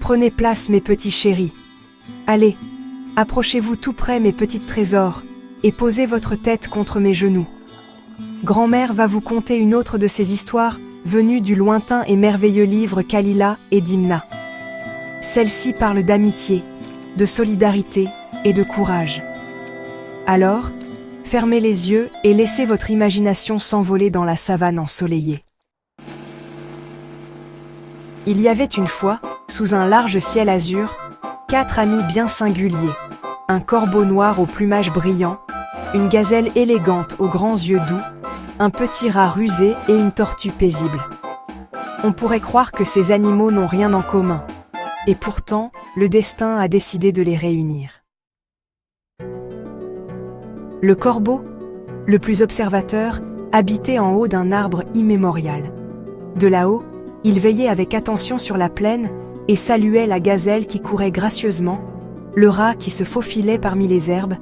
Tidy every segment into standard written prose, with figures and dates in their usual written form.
Prenez place, mes petits chéris. Allez, approchez-vous tout près, mes petites trésors, et posez votre tête contre mes genoux. Grand-mère va vous conter une autre de ces histoires venues du lointain et merveilleux livre Kalila et Dimna. Celle-ci parle d'amitié, de solidarité et de courage. Alors, fermez les yeux et laissez votre imagination s'envoler dans la savane ensoleillée. Il y avait une fois, sous un large ciel azur, 4 amis bien singuliers, un corbeau noir au plumage brillant, une gazelle élégante aux grands yeux doux, un petit rat rusé et une tortue paisible. On pourrait croire que ces animaux n'ont rien en commun, et pourtant, le destin a décidé de les réunir. Le corbeau, le plus observateur, habitait en haut d'un arbre immémorial. De là-haut, il veillait avec attention sur la plaine et saluait la gazelle qui courait gracieusement, le rat qui se faufilait parmi les herbes,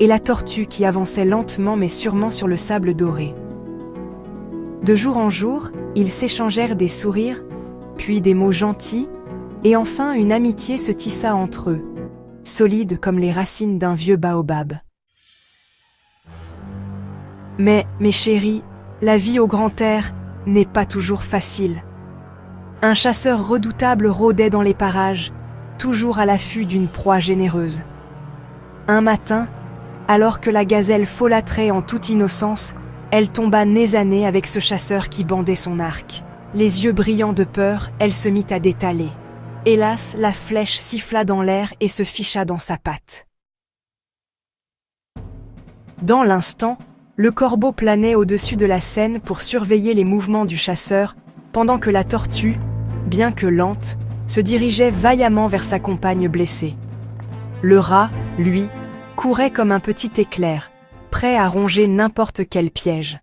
et la tortue qui avançait lentement mais sûrement sur le sable doré. De jour en jour, ils s'échangèrent des sourires, puis des mots gentils, et enfin une amitié se tissa entre eux, solide comme les racines d'un vieux baobab. Mais, mes chéris, la vie au grand air n'est pas toujours facile. Un chasseur redoutable rôdait dans les parages, toujours à l'affût d'une proie généreuse. Un matin, alors que la gazelle folâtrait en toute innocence, elle tomba nez à nez avec ce chasseur qui bandait son arc. Les yeux brillants de peur, elle se mit à détaler. Hélas, la flèche siffla dans l'air et se ficha dans sa patte. Dans l'instant, le corbeau planait au-dessus de la scène pour surveiller les mouvements du chasseur, pendant que la tortue, bien que lente, se dirigeait vaillamment vers sa compagne blessée. Le rat, lui, courait comme un petit éclair, prêt à ronger n'importe quel piège.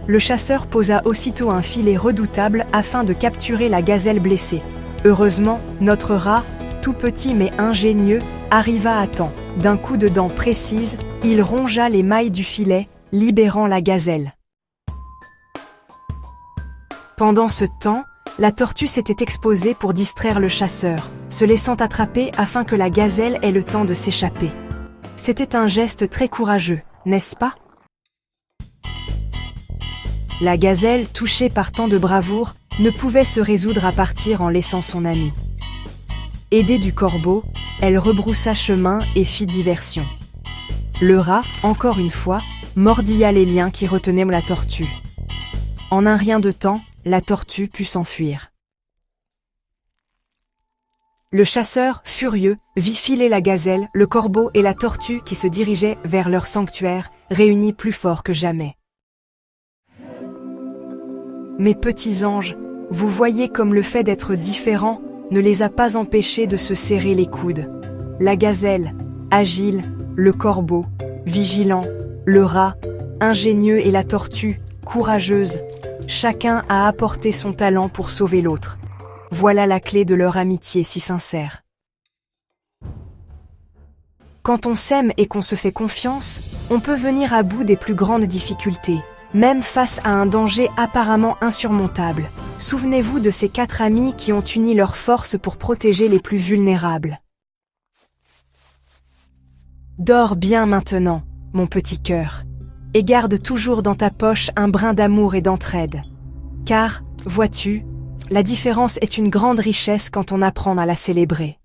Le chasseur posa aussitôt un filet redoutable afin de capturer la gazelle blessée. Heureusement, notre rat, tout petit mais ingénieux, arriva à temps. D'un coup de dent précise, il rongea les mailles du filet, libérant la gazelle. Pendant ce temps, la tortue s'était exposée pour distraire le chasseur, se laissant attraper afin que la gazelle ait le temps de s'échapper. C'était un geste très courageux, n'est-ce pas? La gazelle, touchée par tant de bravoure, ne pouvait se résoudre à partir en laissant son ami. Aidée du corbeau, elle rebroussa chemin et fit diversion. Le rat, encore une fois, mordilla les liens qui retenaient la tortue. En un rien de temps, la tortue put s'enfuir. Le chasseur, furieux, vit filer la gazelle, le corbeau et la tortue qui se dirigeaient vers leur sanctuaire, réunis plus forts que jamais. Mes petits anges, vous voyez comme le fait d'être différents ne les a pas empêchés de se serrer les coudes. La gazelle, agile, le corbeau, vigilant, le rat, ingénieux et la tortue, courageuse, chacun a apporté son talent pour sauver l'autre. Voilà la clé de leur amitié si sincère. Quand on s'aime et qu'on se fait confiance, on peut venir à bout des plus grandes difficultés, même face à un danger apparemment insurmontable. Souvenez-vous de ces 4 amis qui ont uni leurs forces pour protéger les plus vulnérables. Dors bien maintenant, mon petit cœur, et garde toujours dans ta poche un brin d'amour et d'entraide. Car, vois-tu, la différence est une grande richesse quand on apprend à la célébrer.